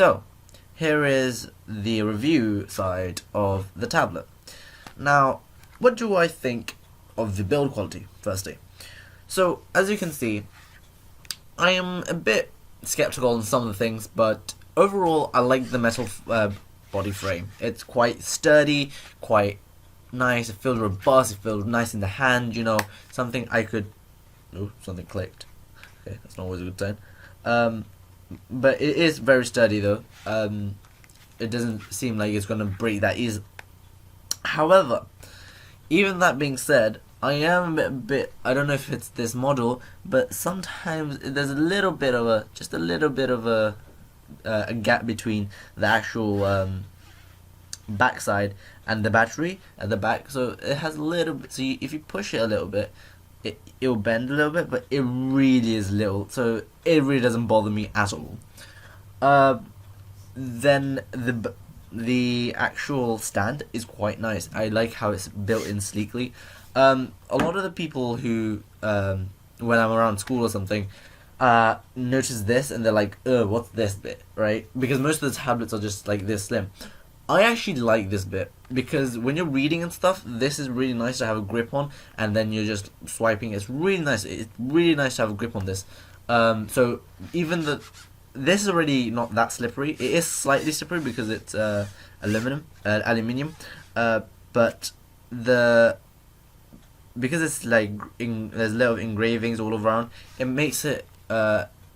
So, here is the review side of the tablet. Now, what do I think of the build quality, firstly? So, as you can see, I am a bit skeptical on some of the things, but overall, I like the metal body frame. It's quite sturdy, quite nice, it feels robust, it feels nice in the hand, something I could... Oh, something clicked. Okay, that's not always a good sign. But it is very sturdy though. It doesn't seem like it's going to break that easy. However, even that being said, I am a bit, I don't know if it's this model, but sometimes there's just a little bit of a gap between the actual backside and the battery at the back. So it has a little bit, so if you push it a little bit, it'll bend a little bit, but it really is little, so it really doesn't bother me at all. Then the actual stand is quite nice. I like how it's built in sleekly. A lot of the people who, when I'm around school or something, notice this and they're like, what's this bit, right? Because most of the tablets are just like this slim. I actually like this bit, because when you're reading and stuff, this is really nice to have a grip on, and then you're just swiping. It's really nice. It's really nice to have a grip on this. So even this is already not that slippery. It is slightly slippery because it's aluminium, but because it's like there's a lot of engravings all around, it makes it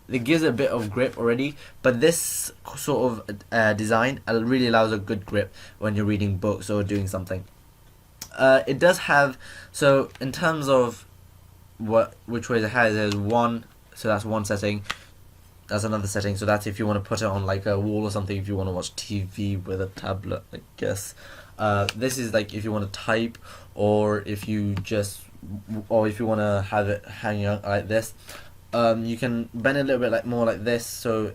it gives it a bit of grip already, but this sort of design really allows a good grip when you're reading books or doing something. It does have, so in terms of which ways it has, there's one, so that's one setting, that's another setting, so that's if you want to put it on like a wall or something, if you want to watch TV with a tablet, I guess. This is like if you want to type, or if you want to have it hanging out like this. You can bend it a little bit more like this, so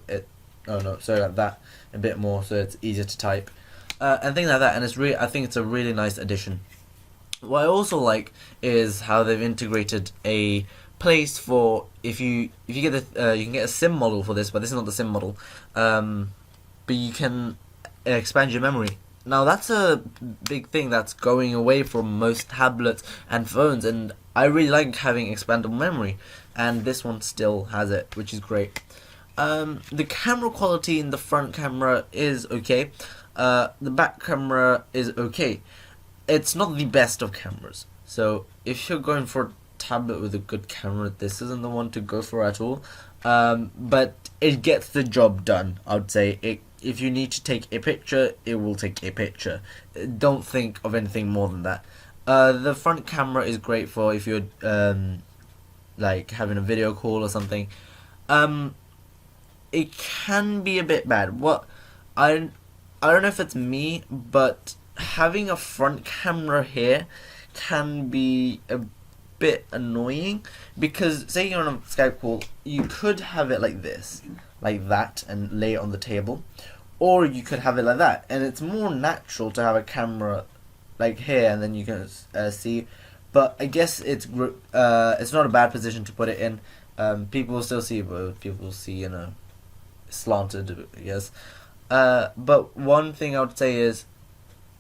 like that, a bit more, so it's easier to type, and things like that. And I think it's a really nice addition. What I also like is how they've integrated a place for if you get you can get a SIM model for this, but this is not the SIM model. But you can expand your memory. Now that's a big thing that's going away from most tablets and phones, and I really like having expandable memory, and this one still has it, which is great. The camera quality in the front camera is okay. The back camera is okay. It's not the best of cameras, so if you're going for a tablet with a good camera, this isn't the one to go for at all. But it gets the job done, I would say. If you need to take a picture, it will take a picture. Don't think of anything more than that. The front camera is great for if you're like having a video call or something. It can be a bit bad. I don't know if it's me, but having a front camera here can be a bit annoying, because say you're on a Skype call, you could have it like this, like that, and lay it on the table, or you could have it like that, and it's more natural to have a camera like here, and then you can see. But I guess it's not a bad position to put it in. People will still see, but people will see, slanted, I guess. But one thing I would say is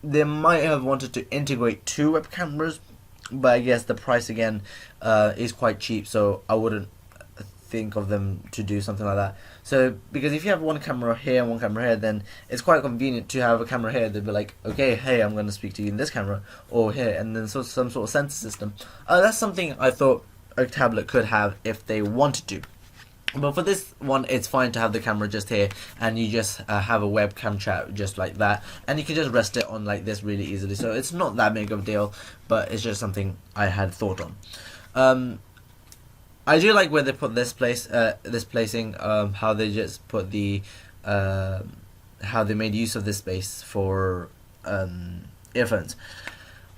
they might have wanted to integrate 2 web cameras, but I guess the price again is quite cheap, so I wouldn't think of them to do something like that. So because if you have one camera here and one camera here, then it's quite convenient to have a camera here. They'd be like, okay, hey, I'm going to speak to you in this camera, or here, and then some sort of sensor system. That's something I thought a tablet could have if they wanted to. But for this one, it's fine to have the camera just here, and you just have a webcam chat just like that, and you can just rest it on like this really easily. So it's not that big of a deal, but it's just something I had thought on. I do like where they put this placing, how they just put how they made use of this space for earphones.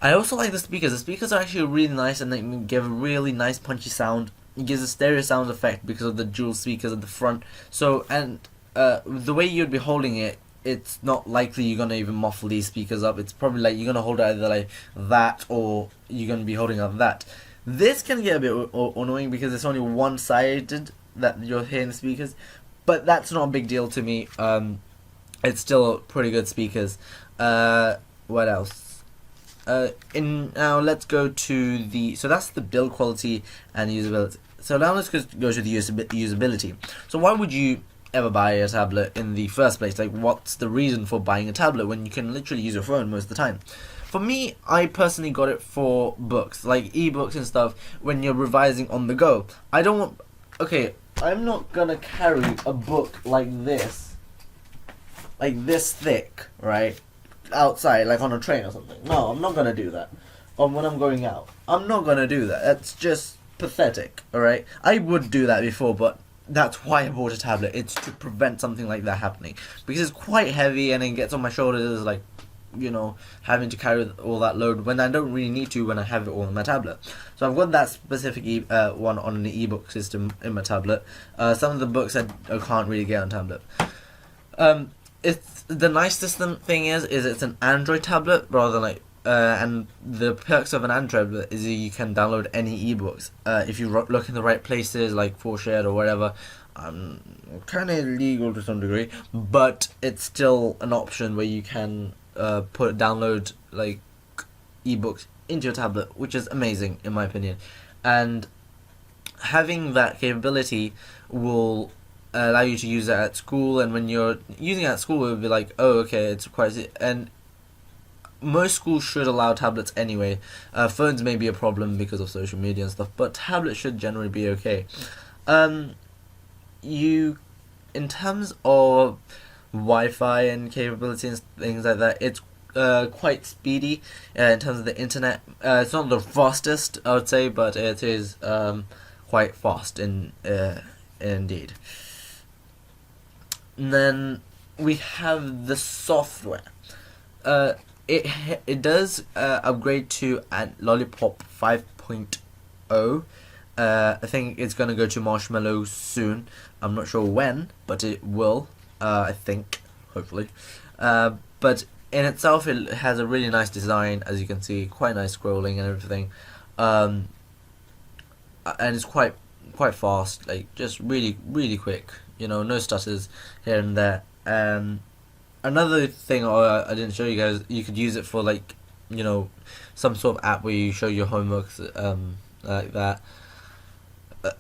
I also like the speakers. The speakers are actually really nice, and they give a really nice punchy sound. It gives a stereo sound effect because of the dual speakers at the front. So, and the way you'd be holding it, it's not likely you're gonna even muffle these speakers up. It's probably like you're gonna hold it either like that, or you're gonna be holding up that. This can get a bit annoying because it's only one-sided that you're hearing the speakers, but that's not a big deal to me. it's still pretty good speakers. What else? In now let's go to the so that's the build quality and usability. So now let's go to the usability. So why would you ever buy a tablet in the first place? Like, what's the reason for buying a tablet when you can literally use your phone most of the time? For me, I personally got it for books, like ebooks and stuff, when you're revising on the go. I don't want... Okay, I'm not gonna carry a book like this thick, right, outside, like on a train or something. No, I'm not gonna do that. Or when I'm going out. I'm not gonna do that. That's just pathetic, alright? I would do that before, but that's why I bought a tablet. It's to prevent something like that happening. Because it's quite heavy and it gets on my shoulders, like, having to carry all that load when I don't really need to when I have it all on my tablet. So I've got that specific one on an ebook system in my tablet. Some of the books I can't really get on tablet. It's the nicest thing is it's an Android tablet rather than like and the perks of an Android tablet is you can download any ebooks if you look in the right places like ForShared or whatever. Kind of illegal to some degree, but it's still an option where you can download like ebooks into your tablet, which is amazing in my opinion. And having that capability will allow you to use it at school, and when you're using it at school, it will be like, oh, okay, it's quite... And most schools should allow tablets anyway. Phones may be a problem because of social media and stuff, but tablets should generally be okay. In terms of Wi-Fi and capability and things like that, it's quite speedy in terms of the internet. It's not the fastest, I would say, but it is quite fast indeed. And then we have the software. It does upgrade to Lollipop 5.0. I think it's gonna go to Marshmallow soon. I'm not sure when, but it will. I think, hopefully. But in itself, it has a really nice design, as you can see, quite nice scrolling and everything. And it's quite fast, like just really quick. No stutters here and there. Another thing I didn't show you guys, you could use it for like, some sort of app where you show your homeworks, like that.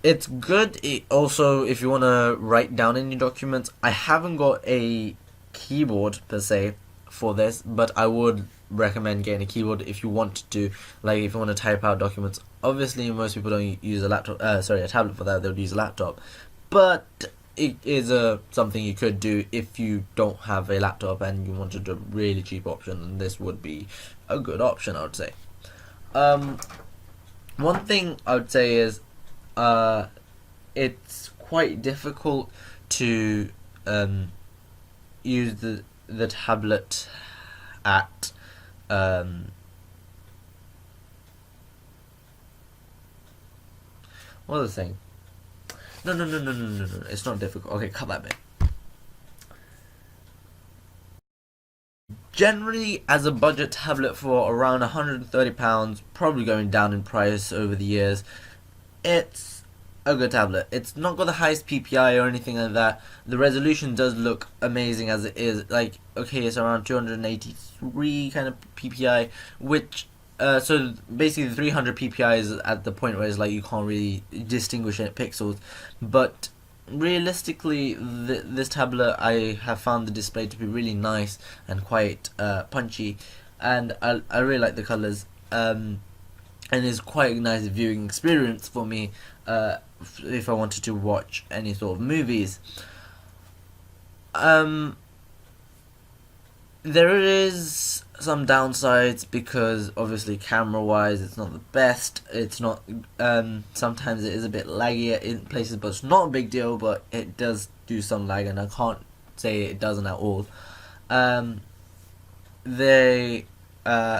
It's good. Also, if you want to write down any documents, I haven't got a keyboard per se for this, but I would recommend getting a keyboard if you want to, like if you want to type out documents. Obviously, most people don't use a tablet for that. They'll use a laptop, but it is something you could do if you don't have a laptop and you wanted a really cheap option. And this would be a good option, I would say. One thing I would say is, it's quite difficult to use the tablet at what was I saying? No, it's not difficult. Okay, cut that bit. Generally, as a budget tablet for around £130, probably going down in price over the years, it's a good tablet. It's not got the highest PPI or anything like that. The resolution does look amazing as it is. Like, okay, it's around 283 kind of PPI, which so basically 300 PPI is at the point where it's like you can't really distinguish it pixels. But realistically, this tablet, I have found the display to be really nice and quite punchy, and I really like the colors. And it's quite a nice viewing experience for me if I wanted to watch any sort of movies. There is some downsides because obviously camera wise it's not the best. It's not sometimes it is a bit laggy in places, but it's not a big deal, but it does do some lag, and I can't say it doesn't at all. The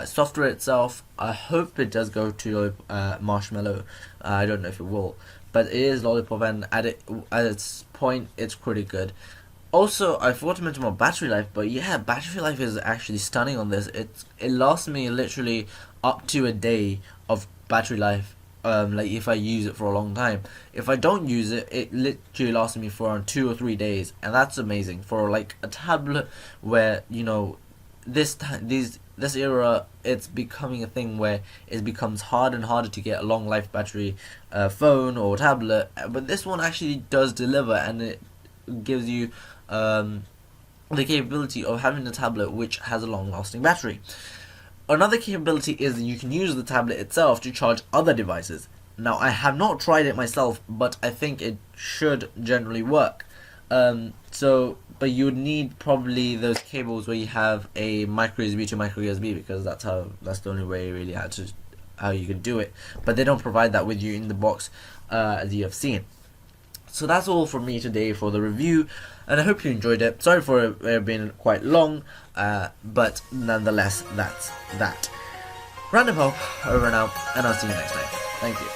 software itself, I hope it does go to Marshmallow. I don't know if it will, but it is Lollipop, and at its point it's pretty good. Also, I forgot to mention about battery life, but yeah, battery life is actually stunning on this. It lasts me literally up to a day of battery life like if I use it for a long time. If I don't use it, it literally lasts me for around 2 or 3 days, and that's amazing for like a tablet where, you know, this era, it's becoming a thing where it becomes harder and harder to get a long life battery phone or tablet, but this one actually does deliver, and it gives you the capability of having a tablet which has a long lasting battery. Another capability is that you can use the tablet itself to charge other devices. Now, I have not tried it myself, but I think it should generally work. But you would need probably those cables where you have a micro USB to micro USB, because that's the only way really how you can do it. But they don't provide that with you in the box, as you have seen. So that's all from me today for the review, and I hope you enjoyed it. Sorry for it being quite long, but nonetheless, that's that. Random Hope, over and out, and I'll see you next time. Thank you.